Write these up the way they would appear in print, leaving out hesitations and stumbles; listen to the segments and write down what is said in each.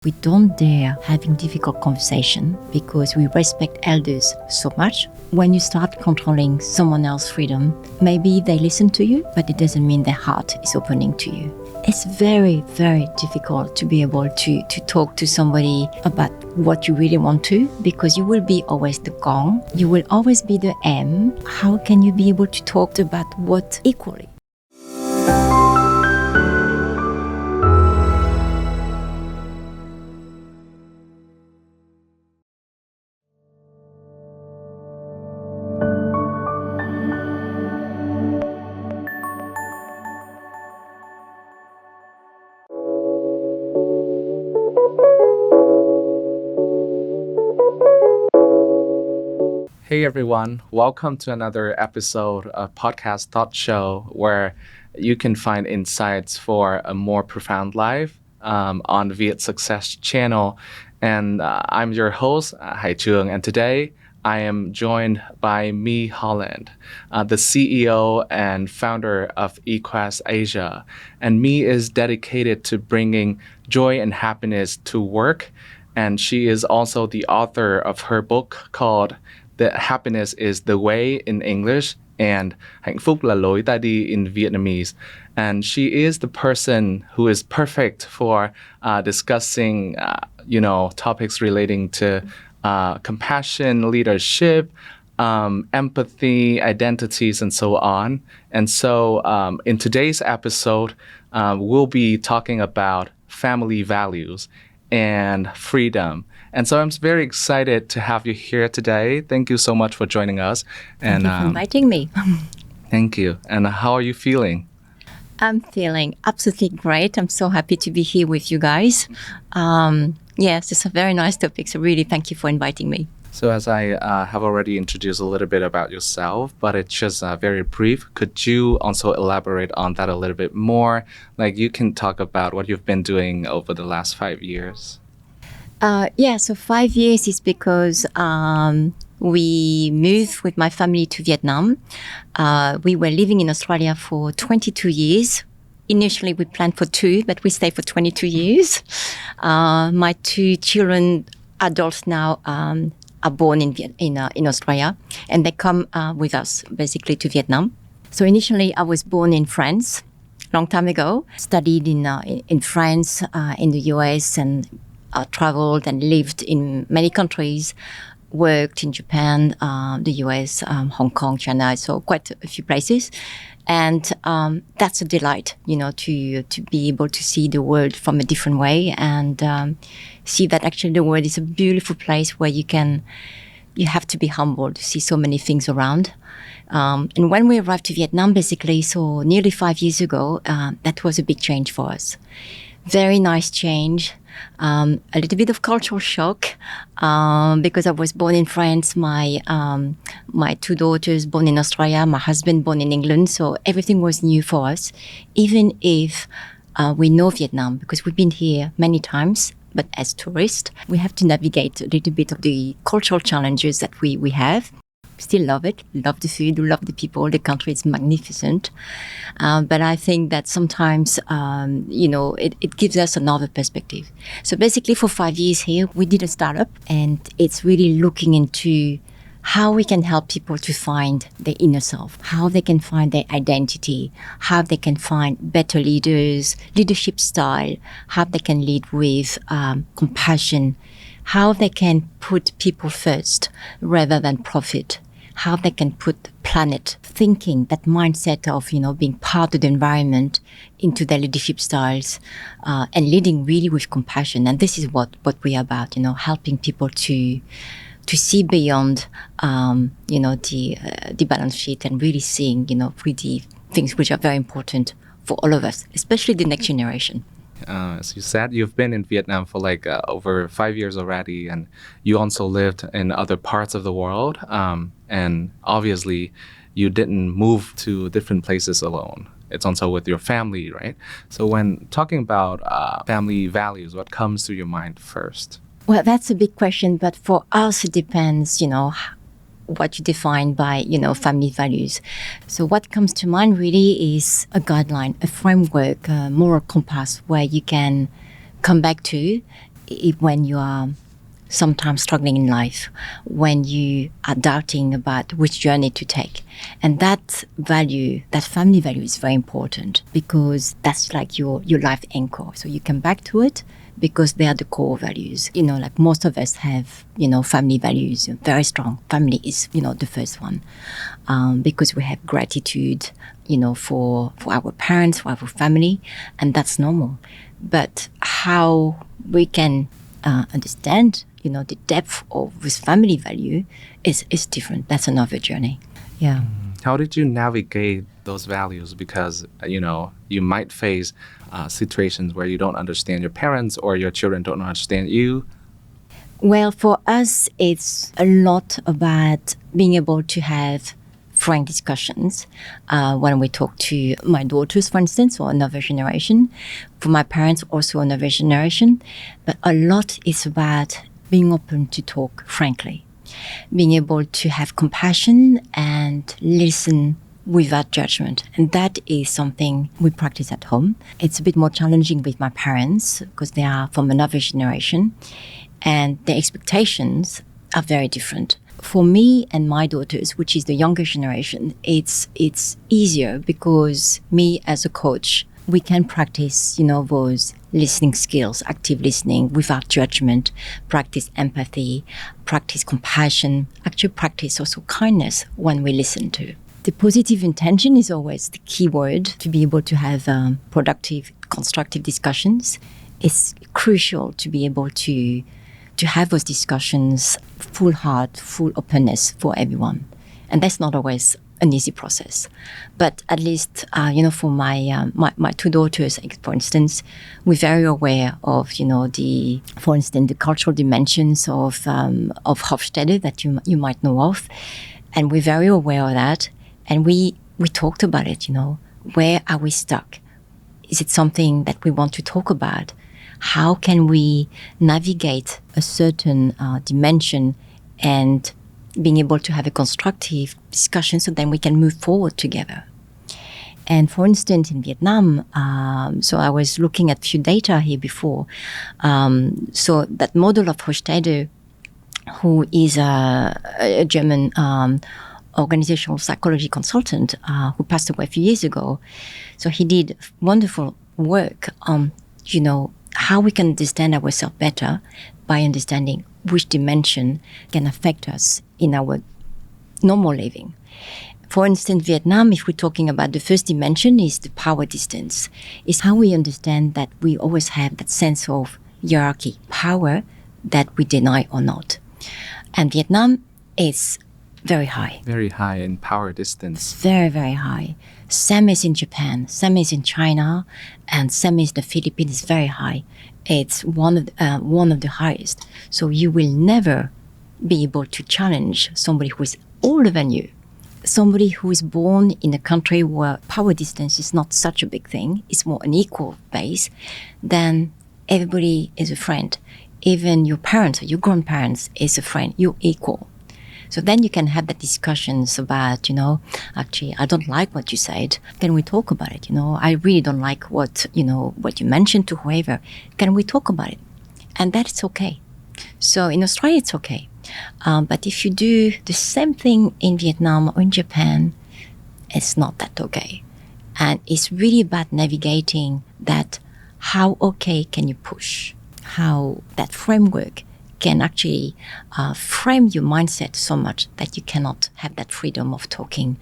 We don't dare having difficult conversation because we respect elders so much. When you start controlling someone else's freedom, maybe they listen to you, but it doesn't mean their heart is opening to you. It's very, very difficult to be able to talk to somebody about what you really want to, because you will be always the gong, you will always be the M. How can you be able to talk about what equally? Hey everyone, welcome to another episode of Podcast Thought Show, where you can find insights for a more profound life on VIETSUCCESS channel. And I'm your host, Hài Trường, and today I am joined by My Holland, the CEO and founder of EQuest Asia. And My is dedicated to bringing joy and happiness to work, and she is also the author of her book called that happiness is the way in English and hạnh phúc là lối ta đi in Vietnamese. And she is the person who is perfect for discussing, topics relating to compassion, leadership, empathy, identities, and so on. And so in today's episode, we'll be talking about family values and freedom. And so I'm very excited to have you here today. Thank you so much for joining us. Thank you for inviting me. Thank you. And how are you feeling? I'm feeling absolutely great. I'm so happy to be here with you guys. Yes, it's a very nice topic. So really, thank you for inviting me. So as I have already introduced a little bit about yourself, but it's just very brief. Could you also elaborate on that a little bit more? Like you can talk about what you've been doing over the last 5 years. So 5 years is because we moved with my family to Vietnam. We were living in Australia for 22 years. Initially, we planned for 2, but we stayed for 22 years. My 2 children, adults now, are born in Australia, and they come with us basically to Vietnam. So initially, I was born in France, long time ago. Studied in France, in the US, and traveled and lived in many countries. Worked in Japan, the US, Hong Kong, China, so quite a few places. And that's a delight, to be able to see the world from a different way and see that actually the world is a beautiful place where you have to be humble to see so many things around. And when we arrived to Vietnam, basically, so nearly 5 years ago, that was a big change for us. Very nice change. A little bit of cultural shock because I was born in France. My 2 daughters born in Australia. My husband born in England. So everything was new for us, even if we know Vietnam because we've been here many times. But as tourists, we have to navigate a little bit of the cultural challenges that we have. Still love it, love the food, love the people. The country is magnificent. But I think that sometimes, it gives us another perspective. So basically for 5 years here, we did a startup, and it's really looking into how we can help people to find their inner self, how they can find their identity, how they can find better leaders, leadership style, how they can lead with compassion, how they can put people first rather than profit, how they can put planet thinking, that mindset of, being part of the environment into their leadership styles and leading really with compassion. And this is what we are about, helping people to see beyond, the balance sheet and really seeing, really things which are very important for all of us, especially the next generation. As you said, you've been in Vietnam for over 5 years already, and you also lived in other parts of the world. And obviously, you didn't move to different places alone. It's also with your family, right? So when talking about family values, what comes to your mind first? Well, that's a big question, but for us, it depends, what you define by, family values. So what comes to mind really is a guideline, a framework, a moral compass where you can come back to when you are sometimes struggling in life, when you are doubting about which journey to take. And that value, that family value is very important because that's like your life anchor. So you come back to it because they are the core values. Like most of us have, family values, very strong. Family is, the first one because we have gratitude, for our parents, for our family, and that's normal. But how we can understand, the depth of this family value is different. That's another journey. Yeah. How did you navigate those values? Because, you might face situations where you don't understand your parents or your children don't understand you. Well, for us, it's a lot about being able to have frank discussions when we talk to my daughters, for instance, or another generation. For my parents, also another generation. But a lot is about being open to talk frankly, being able to have compassion and listen without judgment. And that is something we practice at home. It's a bit more challenging with my parents because they are from another generation and their expectations are very different. For me and my daughters, which is the younger generation, it's easier because me as a coach, we can practice, those listening skills, active listening without judgment, practice empathy, practice compassion, actually practice also kindness when we listen to. The positive intention is always the key word to be able to have productive, constructive discussions. It's crucial to be able to have those discussions full heart, full openness for everyone. And that's not always an easy process. But at least, for my two daughters, for instance, we're very aware of, the cultural dimensions of Hofstede that you might know of. And we're very aware of that. And we talked about it, where are we stuck? Is it something that we want to talk about? How can we navigate a certain dimension and being able to have a constructive discussion so then we can move forward together? And for instance, in Vietnam, so I was looking at few data here before. So that model of Hofstede, who is a German organizational psychology consultant who passed away a few years ago. So he did wonderful work on, how we can understand ourselves better by understanding which dimension can affect us in our normal living. For instance, Vietnam, if we're talking about the first dimension, is the power distance. It's how we understand that we always have that sense of hierarchy, power that we deny or not. And Vietnam is very high. Very high in power distance. Very, very high. Same as in Japan, same as in China, and same as the Philippines is very high. It's one of the highest. So you will never be able to challenge somebody who is older than you. Somebody who is born in a country where power distance is not such a big thing, it's more an equal base, then everybody is a friend. Even your parents or your grandparents is a friend. You're equal. So then you can have the discussions about, actually, I don't like what you said. Can we talk about it? I really don't like what you mentioned to whoever. Can we talk about it? And that's okay. So in Australia, it's okay. But if you do the same thing in Vietnam or in Japan, it's not that okay. And it's really about navigating that. How okay can you push? How that framework can actually frame your mindset so much that you cannot have that freedom of talking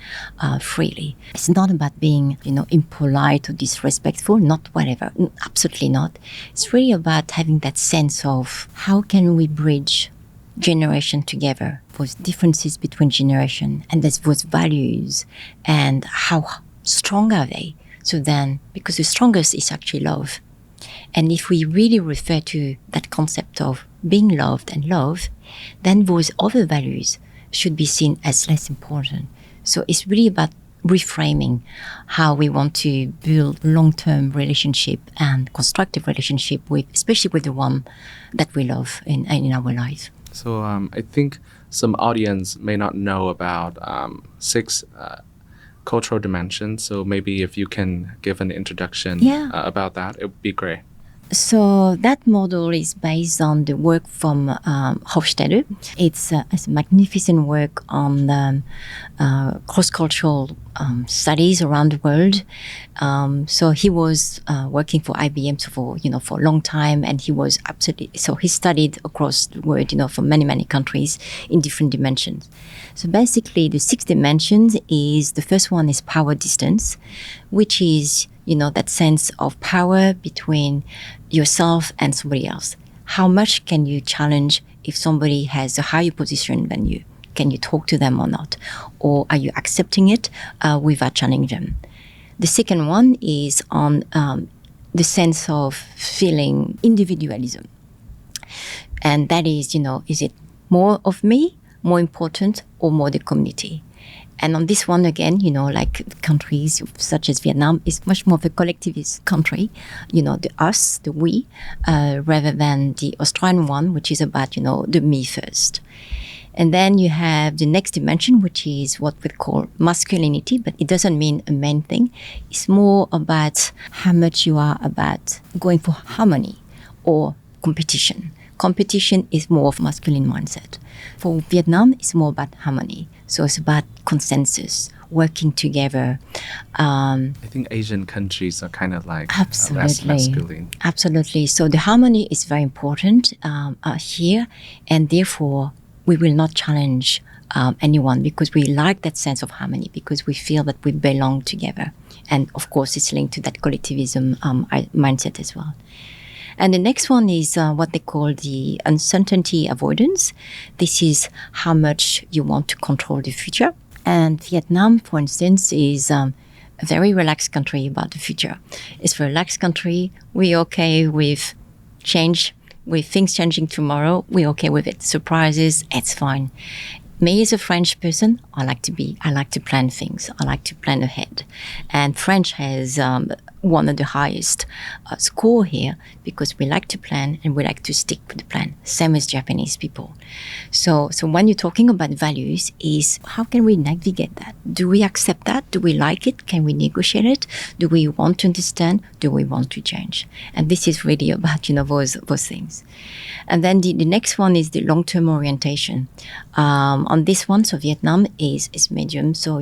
freely. It's not about being, impolite or disrespectful, not whatever, absolutely not. It's really about having that sense of how can we bridge generation together, those differences between generation and those values, and how strong are they? So then, because the strongest is actually love. And if we really refer to that concept of being loved and love, then those other values should be seen as less important. So it's really about reframing how we want to build long-term relationship and constructive relationship with, especially with the one that we love in our life. So I think some audience may not know about 6 cultural dimensions. So maybe if you can give an introduction about that, it would be great. So that model is based on the work from Hofstede. It's a magnificent work on cross-cultural studies around the world. So he was working for IBM for a long time, and he studied across the world, for many countries in different dimensions. So basically, the 6 dimensions is the first one is power distance, which is that sense of power between yourself and somebody else. How much can you challenge if somebody has a higher position than you? Can you talk to them or not? Or are you accepting it without challenging them? The second one is on the sense of feeling individualism. And that is, is it more of me, more important, or more the community? And on this one, again, like countries such as Vietnam is much more of a collectivist country, the us, the we, rather than the Australian one, which is about, the me first. And then you have the next dimension, which is what we call masculinity, but it doesn't mean a main thing. It's more about how much you are about going for harmony or competition. Competition is more of masculine mindset. For Vietnam, it's more about harmony. So it's about consensus, working together. I think Asian countries are kind of like less masculine. Absolutely. So the harmony is very important here, and therefore we will not challenge anyone because we like that sense of harmony, because we feel that we belong together. And of course, it's linked to that collectivism mindset as well. And the next one is what they call the uncertainty avoidance. This is how much you want to control the future. And Vietnam, for instance, is a very relaxed country about the future. It's a relaxed country. We're okay with change, with things changing tomorrow. We're okay with it. Surprises, it's fine. Me as a French person, I like to plan things. I like to plan ahead. And French has one of the highest score here because we like to plan and we like to stick with the plan, same as Japanese people. So when you're talking about values, is how can we navigate that? Do we accept that? Do we like it? Can we negotiate it? Do we want to understand? Do we want to change? And this is really about, those things. And then the next one is the long-term orientation. On this one, so Vietnam is medium. So,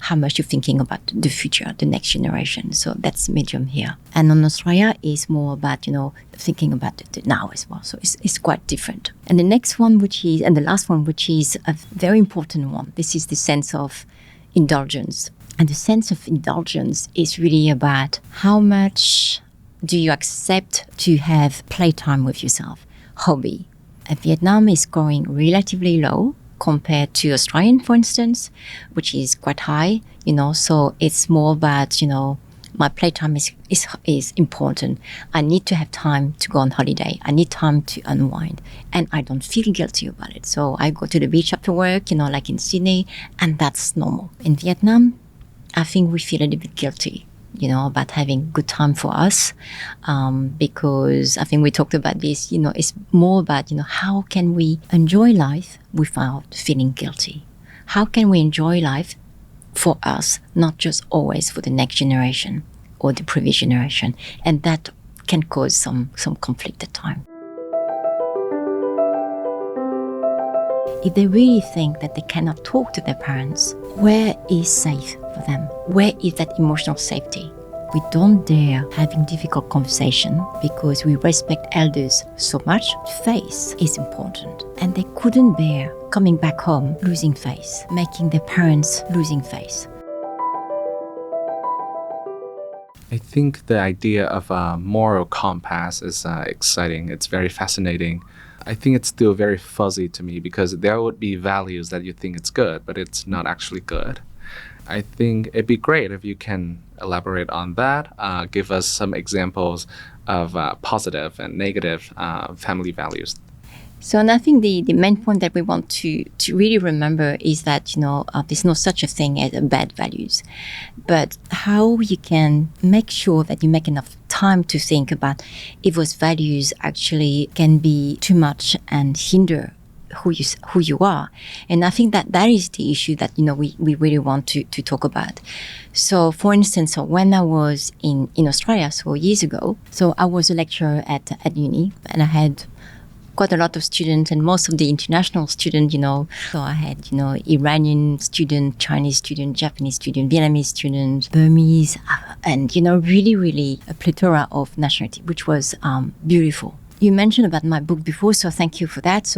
how much you're thinking about the future, the next generation. So that's medium here. And on Australia is more about, thinking about the now as well. So it's quite different. And the next one, and the last one, which is a very important one. This is the sense of indulgence. And the sense of indulgence is really about how much do you accept to have playtime with yourself, hobby. And Vietnam is scoring relatively low compared to Australian, for instance, which is quite high, so it's more about, my playtime is important. I need to have time to go on holiday. I need time to unwind, and I don't feel guilty about it. So I go to the beach after work, like in Sydney, and that's normal. In Vietnam, I think we feel a little bit guilty, about having good time for us, because I think we talked about this, it's more about, how can we enjoy life without feeling guilty? How can we enjoy life for us, not just always for the next generation or the previous generation? And that can cause some conflict at times. If they really think that they cannot talk to their parents, where is safe for them? Where is that emotional safety? We don't dare having difficult conversation because we respect elders so much. Face is important. And they couldn't bear coming back home losing face, making their parents losing face. I think the idea of a moral compass is exciting. It's very fascinating. I think it's still very fuzzy to me because there would be values that you think it's good, but it's not actually good. I think it'd be great if you can elaborate on that, give us some examples of positive and negative family values. So, and I think the main point that we want to really remember is that, there's no such a thing as bad values, but how you can make sure that you make enough time to think about if those values actually can be too much and hinder who you are. And I think that is the issue that, we really want to talk about. So for instance, when I was in Australia, years ago, I was a lecturer at uni, and I had quite a lot of students, and most of the international students, So I had, Iranian student, Chinese student, Japanese student, Vietnamese student, Burmese, and, really, really a plethora of nationality, which was beautiful. You mentioned about my book before, so thank you for that.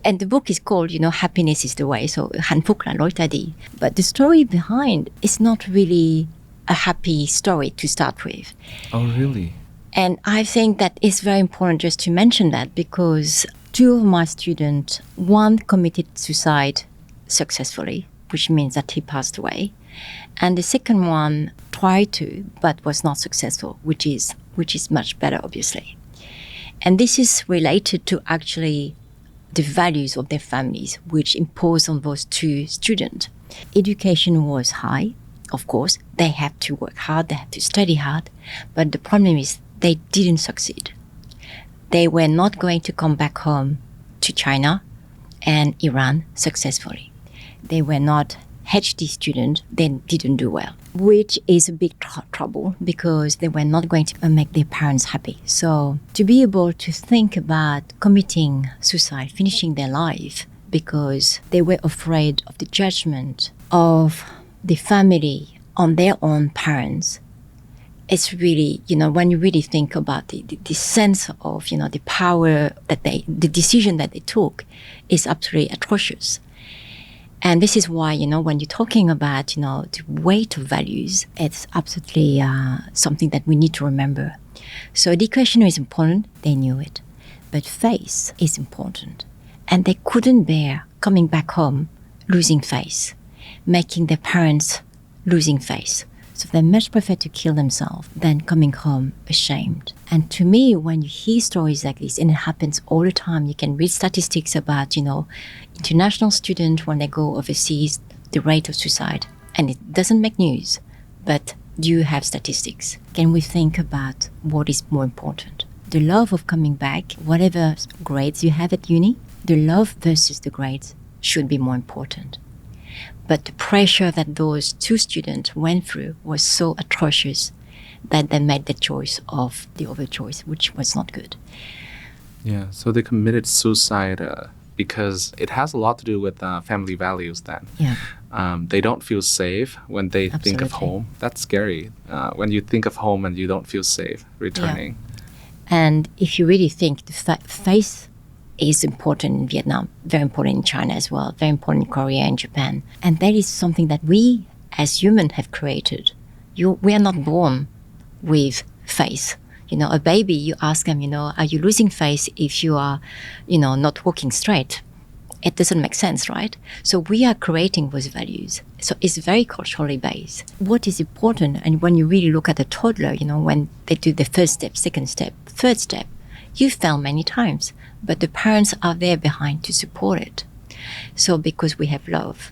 And the book is called, Happiness is the Way. So, Hạnh, phúc là lối ta đi. But the story behind is not really a happy story to start with. Oh, really? And I think that it's very important just to mention that, because 2 of my students, one committed suicide successfully, which means that he passed away. And the second one tried to, but was not successful, which is much better, obviously. And this is related to actually the values of their families, which imposed on those 2 students. Education was high, of course. They have to work hard, they have to study hard. But the problem is they didn't succeed. They were not going to come back home to China and Iran successfully. They were not HD students, they didn't do well, which is a big trouble, because they were not going to make their parents happy. So to be able to think about committing suicide, finishing their life, because they were afraid of the judgment of the family on their own parents, it's really, when you really think about the sense of, the power that the decision that they took is absolutely atrocious. And this is why, when you're talking about, the weight of values, it's absolutely something that we need to remember. So education is important, they knew it. But faith is important. And they couldn't bear coming back home, losing faith, making their parents losing faith. So they much prefer to kill themselves than coming home ashamed. And to me, when you hear stories like this, and it happens all the time, you can read statistics about, international students, when they go overseas, the rate of suicide. And it doesn't make news, but do you have statistics? Can we think about what is more important? The love of coming back, whatever grades you have at uni, the love versus the grades should be more important. But the pressure that those 2 students went through was so atrocious that they made the choice of the other choice, which was not good. Yeah, so they committed suicide because it has a lot to do with family values then. Yeah. They don't feel safe when they think of home. That's scary. When you think of home and you don't feel safe returning. Yeah. And if you really think the faith is important in Vietnam, very important in China as well, very important in Korea and Japan. And that is something that we as humans have created. We are not born with faith. A baby, you ask them, are you losing faith if you are, not walking straight? It doesn't make sense, right? So we are creating those values. So it's very culturally based. What is important, and when you really look at a toddler, when they do the first step, second step, third step, you fail many times, but the parents are there behind to support it. So because we have love.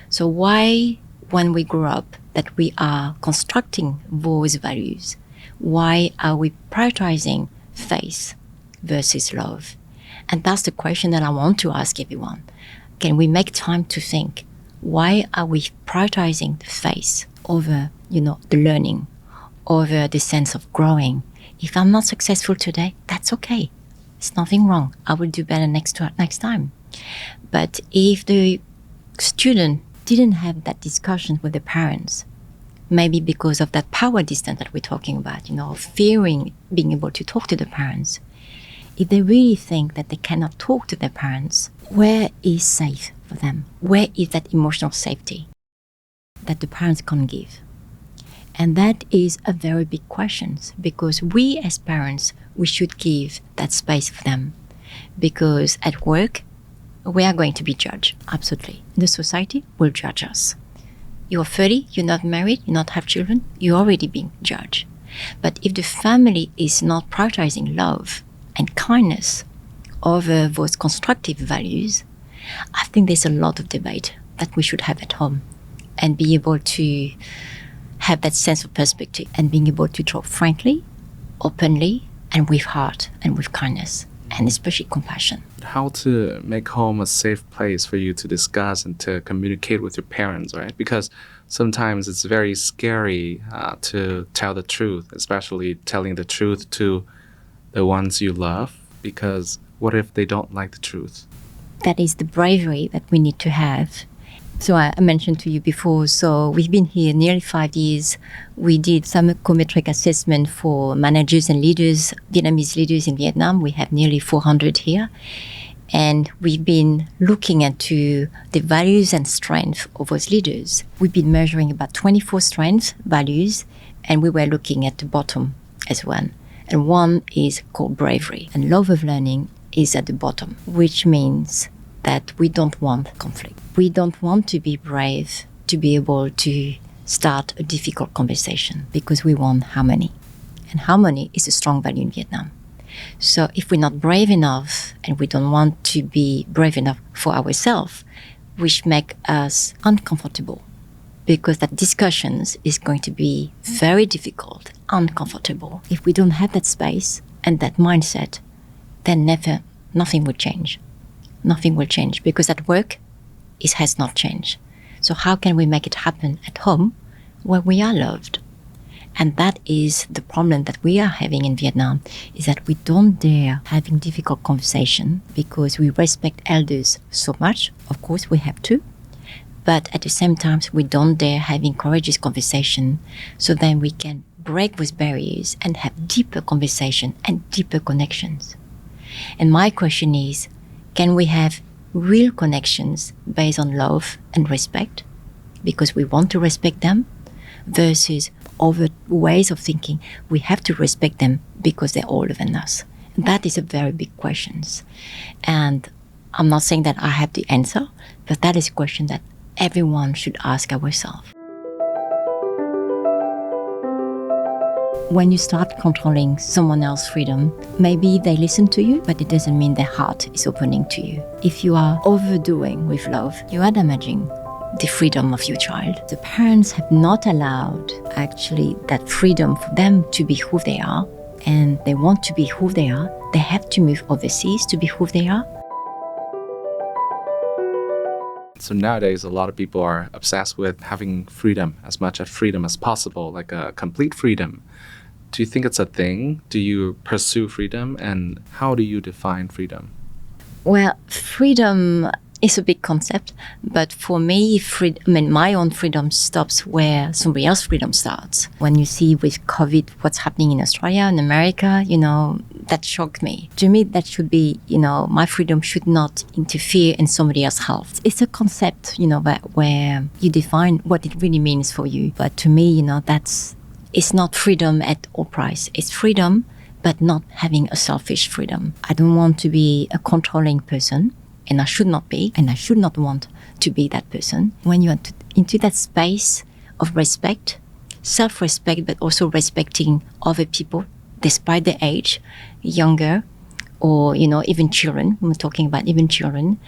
So why, when we grow up, that we are constructing those values, why are we prioritizing faith versus love? And that's the question that I want to ask everyone. Can we make time to think, why are we prioritizing the faith over, the learning, over the sense of growing? If I'm not successful today, that's okay. It's nothing wrong. I will do better next time. But if the student didn't have that discussion with the parents, maybe because of that power distance that we're talking about, fearing being able to talk to the parents, if they really think that they cannot talk to their parents, where is safe for them? Where is that emotional safety that the parents can't give? And that is a very big question, because we as parents, we should give that space for them. Because at work, we are going to be judged, absolutely. The society will judge us. You're 30, you're not married, you not have children, you're already being judged. But if the family is not prioritizing love and kindness over those constructive values, I think there's a lot of debate that we should have at home and be able to have that sense of perspective and being able to talk frankly, openly, and with heart and with kindness. and especially compassion. How to make home a safe place for you to discuss and to communicate with your parents, right? Because sometimes it's very scary to tell the truth, especially telling the truth to the ones you love, because what if they don't like the truth? That is the bravery that we need to have. So I mentioned to you before, so we've been here nearly 5 years. We did psychometric assessment for managers and leaders, Vietnamese leaders in Vietnam. We have nearly 400 here. And we've been looking into the values and strengths of those leaders. We've been measuring about 24 strengths, values, and we were looking at the bottom as one. And one is called bravery. And love of learning is at the bottom, which means that we don't want conflict. We don't want to be brave to be able to start a difficult conversation because we want harmony. And harmony is a strong value in Vietnam. So if we're not brave enough and we don't want to be brave enough for ourselves, which make us uncomfortable because that discussions is going to be very difficult, uncomfortable. If we don't have that space and that mindset, then nothing will change. Nothing will change because at work, it has not changed. So how can we make it happen at home where we are loved? And that is the problem that we are having in Vietnam, is that we don't dare having difficult conversation because we respect elders so much. Of course, we have to. But at the same time, we don't dare having courageous conversation so then we can break those barriers and have deeper conversation and deeper connections. And my question is, can we have real connections based on love and respect because we want to respect them versus other ways of thinking we have to respect them because they're older than us? And that is a very big question. And I'm not saying that I have the answer, but that is a question that everyone should ask ourselves. When you start controlling someone else's freedom, maybe they listen to you, but it doesn't mean their heart is opening to you. If you are overdoing with love, you are damaging the freedom of your child. The parents have not allowed actually that freedom for them to be who they are, and they want to be who they are. They have to move overseas to be who they are. So nowadays, a lot of people are obsessed with having freedom, as much of freedom as possible, like a complete freedom. Do you think it's a thing? Do you pursue freedom? And how do you define freedom? Well, freedom is a big concept, but for me, my own freedom stops where somebody else's freedom starts. When you see with COVID what's happening in Australia and America, that shocked me. To me, that should be, my freedom should not interfere in somebody else's health. It's a concept, where you define what it really means for you. But to me, it's not freedom at all price. It's freedom, but not having a selfish freedom. I don't want to be a controlling person. And I should not be, and I should not want to be that person. When you are into that space of respect, self-respect, but also respecting other people, despite their age, younger, or, even children, we're talking about even children,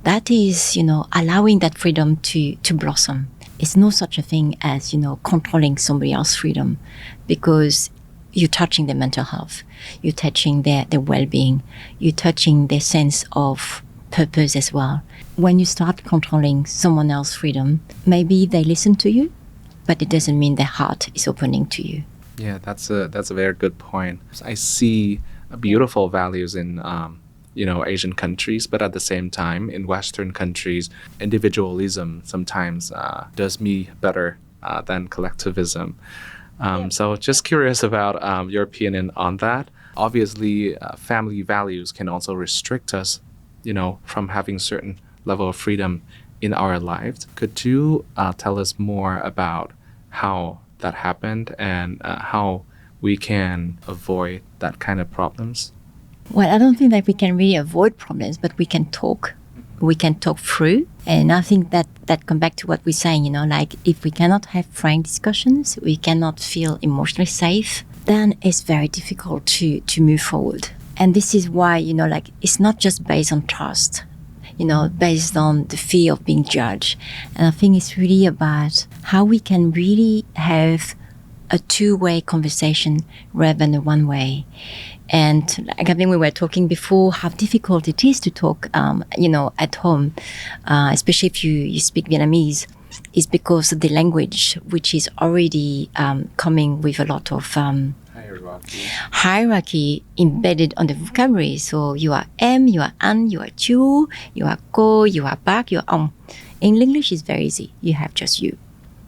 that is, allowing that freedom to blossom. It's no such a thing as, controlling somebody else's freedom, because you're touching their mental health, you're touching their well-being, you're touching their sense of purpose as well. When you start controlling someone else's freedom, maybe they listen to you, but it doesn't mean their heart is opening to you. Yeah, that's a very good point. I see beautiful values in Asian countries, but at the same time, in Western countries, individualism sometimes does me better than collectivism. So just curious about your opinion on that. Obviously, family values can also restrict us from having certain level of freedom in our lives. Could you tell us more about how that happened and how we can avoid that kind of problems? Well, I don't think that we can really avoid problems, but we can talk. We can talk through. And I think that comes back to what we're saying, if we cannot have frank discussions, we cannot feel emotionally safe, then it's very difficult to move forward. And this is why, it's not just based on trust, based on the fear of being judged. And I think it's really about how we can really have a two-way conversation rather than a one-way. And like I think we were talking before, how difficult it is to talk, at home, especially if you speak Vietnamese, is because of the language, which is already coming with a lot of hierarchy embedded on the vocabulary. So you are em, you are an, you are tu, you are co, you are bác, you are on. In English, it's very easy. You have just you.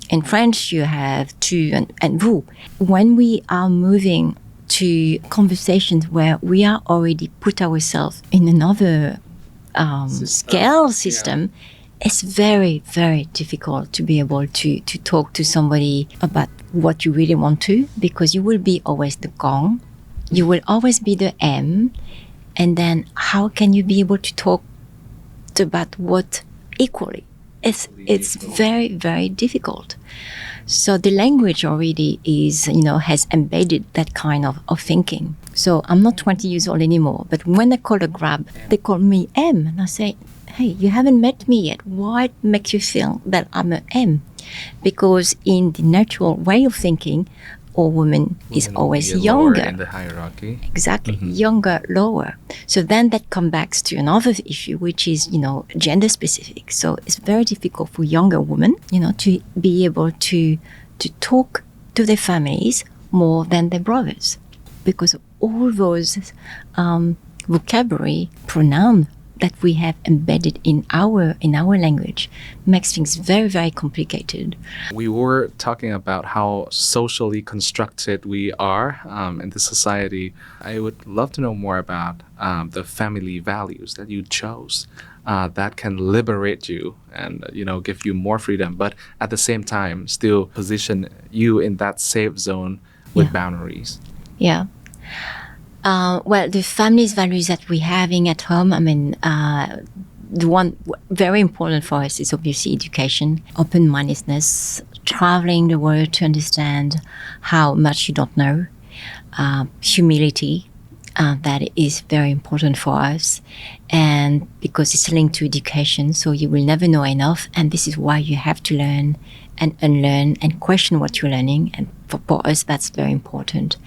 In French, you have tu and vous. When we are moving to conversations where we are already put ourselves in another scale system, it's very, very difficult to be able to talk to somebody about what you really want to, because you will be always the con, you will always be the M, and then how can you be able to talk about what equally? It's very, very difficult. So the language already is, has embedded that kind of thinking. So I'm not 20 years old anymore, but when I call a Grab, they call me M, and I say, hey, you haven't met me yet. Why make you feel that I'm an M? Because in the natural way of thinking, all women is always younger. In the hierarchy. Exactly, younger, lower. So then that comes back to another issue, which is, gender specific. So it's very difficult for younger women, to be able to talk to their families more than their brothers, because of all those vocabulary, pronoun that we have embedded in our language makes things very, very complicated. We were talking about how socially constructed we are in the society. I would love to know more about the family values that you chose that can liberate you and give you more freedom, but at the same time still position you in that safe zone with boundaries. Yeah. Well, the family's values that we're having at home, the one very important for us is obviously education, open-mindedness, traveling the world to understand how much you don't know, humility, that is very important for us, and because it's linked to education, so you will never know enough, and this is why you have to learn and unlearn and question what you're learning, and for us that's very important.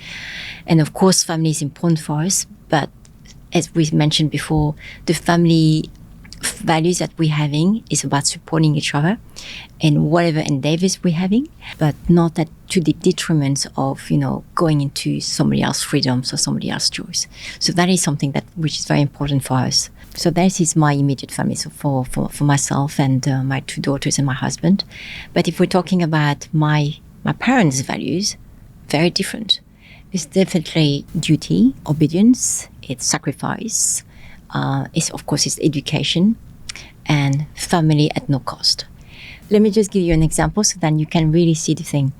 And of course family is important for us, but as we mentioned before, the family values that we're having is about supporting each other in whatever endeavors we're having, but not to the detriment of going into somebody else's freedoms or somebody else's choice. So that is something which is very important for us. So that is my immediate family, so for myself and my 2 daughters and my husband. But if we're talking about my parents' values, very different. It's definitely duty, obedience, it's sacrifice, it's education, and family at no cost. Let me just give you an example so then you can really see the thing.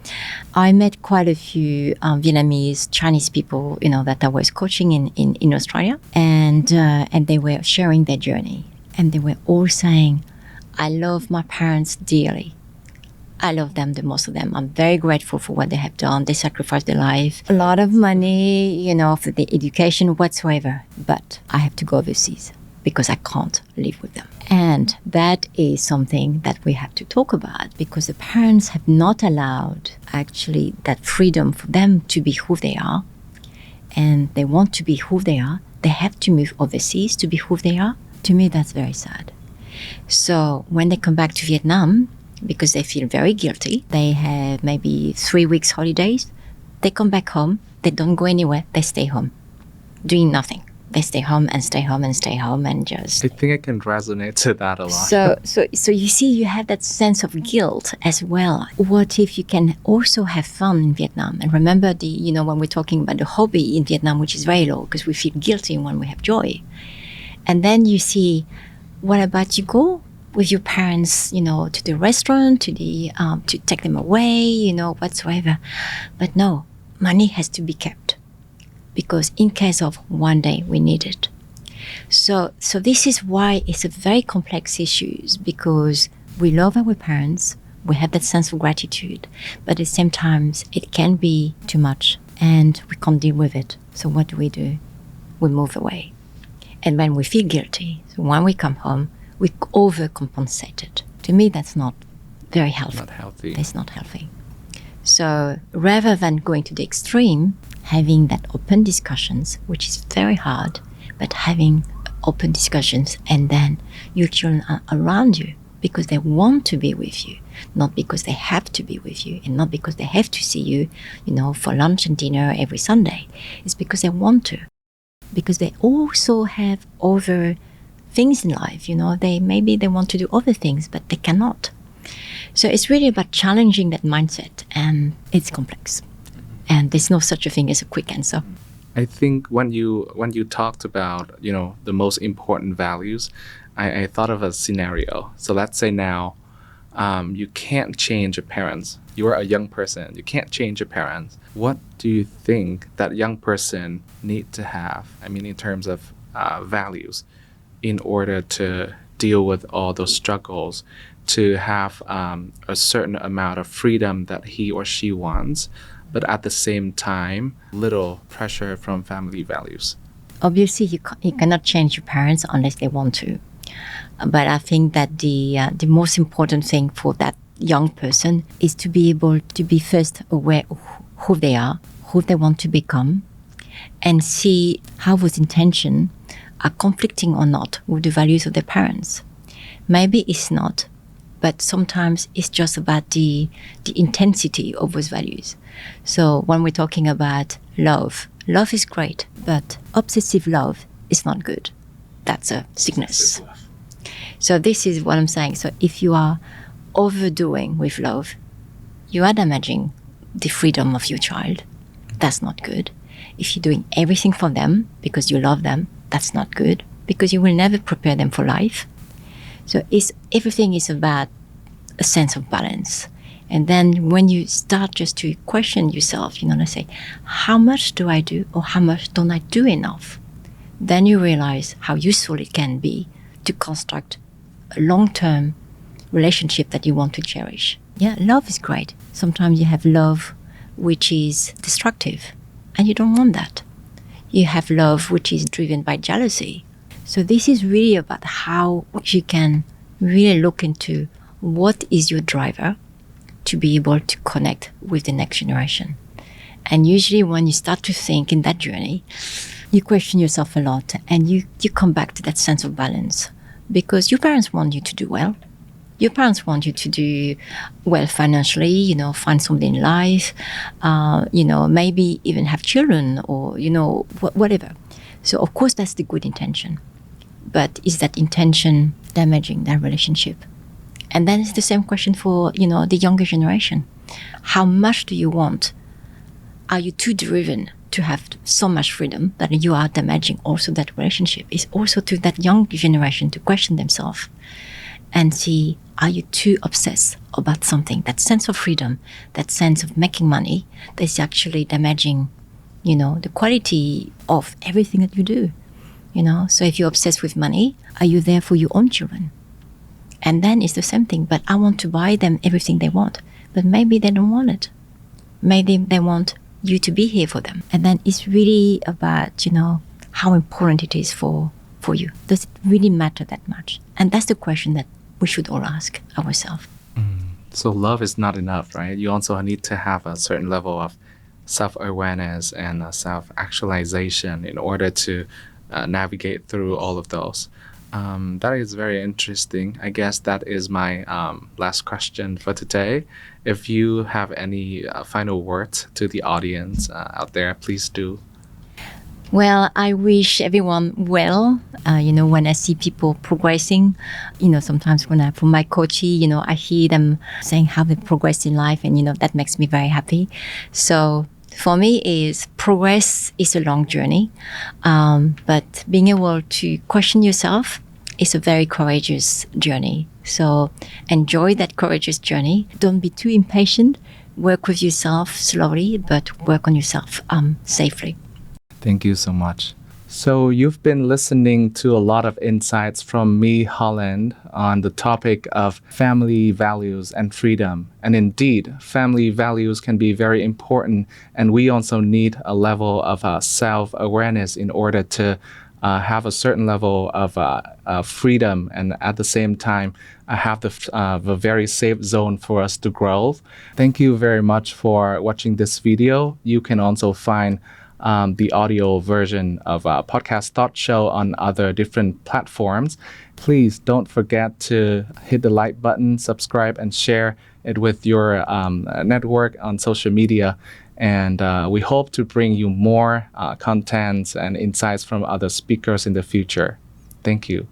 I met quite a few Vietnamese, Chinese people, that I was coaching in Australia, and they were sharing their journey, and they were all saying, I love my parents dearly. I love them, the most of them. I'm very grateful for what they have done. They sacrificed their life, a lot of money, for the education whatsoever. But I have to go overseas because I can't live with them. And that is something that we have to talk about, because the parents have not allowed actually that freedom for them to be who they are. And they want to be who they are. They have to move overseas to be who they are. To me, that's very sad. So when they come back to Vietnam, because they feel very guilty, they have maybe 3 weeks holidays, they come back home, they don't go anywhere, they stay home, doing nothing. They stay home and stay home and stay home and just... I think I can resonate to that a lot. So you see, you have that sense of guilt as well. What if you can also have fun in Vietnam? And remember when we're talking about the hobby in Vietnam, which is very low, because we feel guilty when we have joy. And then you see, what about you go with your parents, to the restaurant, to take them away, whatsoever. But no, money has to be kept, because in case of one day we need it. So this is why it's a very complex issue, because we love our parents, we have that sense of gratitude, but at the same time it can be too much and we can't deal with it. So what do? We move away. And when we feel guilty, so when we come home, we overcompensated. To me, that's not very healthy. Not healthy. It's not healthy. So rather than going to the extreme, having that open discussions, which is very hard, but having open discussions, and then your children are around you because they want to be with you, not because they have to be with you, and not because they have to see you, for lunch and dinner every Sunday. It's because they want to, because they also have other things in life. Maybe they want to do other things, but they cannot. So it's really about challenging that mindset, and it's complex. And there's no such a thing as a quick answer. I think when you talked about, the most important values, I thought of a scenario. So let's say now, you can't change your parents. You're a young person. You can't change your parents. What do you think that young person need to have? I mean, in terms of values, in order to deal with all those struggles, to have a certain amount of freedom that he or she wants, but at the same time, little pressure from family values. Obviously, you cannot change your parents unless they want to. But I think that the most important thing for that young person is to be able to be first aware of who they are, who they want to become, and see how those intentions are conflicting or not with the values of their parents. Maybe it's not, but sometimes it's just about the intensity of those values. So when we're talking about love is great, but obsessive love is not good. That's a sickness. So this is what I'm saying. So if you are overdoing with love, you are damaging the freedom of your child. That's not good. If you're doing everything for them because you love them, that's not good, because you will never prepare them for life. So everything is about a sense of balance. And then when you start just to question yourself, let's say, how much do I do or how much don't I do enough? Then you realize how useful it can be to construct a long-term relationship that you want to cherish. Yeah, love is great. Sometimes you have love which is destructive, and you don't want that. You have love which is driven by jealousy. So this is really about how you can really look into what is your driver to be able to connect with the next generation. And usually when you start to think in that journey, you question yourself a lot, and you come back to that sense of balance, because your parents want you to do well. Your parents want you to do well financially, find something in life, maybe even have children or, whatever. So of course that's the good intention. But is that intention damaging that relationship? And then it's the same question for, the younger generation. How much do you want? Are you too driven to have so much freedom that you are damaging also that relationship? It's also to that young generation to question themselves and see, are you too obsessed about something, that sense of freedom, that sense of making money, that's actually damaging, the quality of everything that you do, So if you're obsessed with money, are you there for your own children? And then it's the same thing, but I want to buy them everything they want, but maybe they don't want it. Maybe they want you to be here for them. And then it's really about, how important it is for you. Does it really matter that much? And that's the question that we should all ask ourselves. So love is not enough, right? You also need to have a certain level of self-awareness and self-actualization in order to navigate through all of those. That is very interesting. I guess that is my last question for today. If you have any final words to the audience out there, please do. Well, I wish everyone well. When I see people progressing, sometimes for my coachee, I hear them saying how they progress in life, and, that makes me very happy. So for me, progress is a long journey, but being able to question yourself is a very courageous journey. So enjoy that courageous journey. Don't be too impatient. Work with yourself slowly, but work on yourself safely. Thank you so much. So you've been listening to a lot of insights from My Holland on the topic of family values and freedom. And indeed, family values can be very important, and we also need a level of self-awareness in order to have a certain level of freedom, and at the same time have the very safe zone for us to grow. Thank you very much for watching this video. You can also find the audio version of Podcast Thought Show on other different platforms, please don't forget to hit the like button, subscribe, and share it with your network on social media. And we hope to bring you more contents and insights from other speakers in the future. Thank you.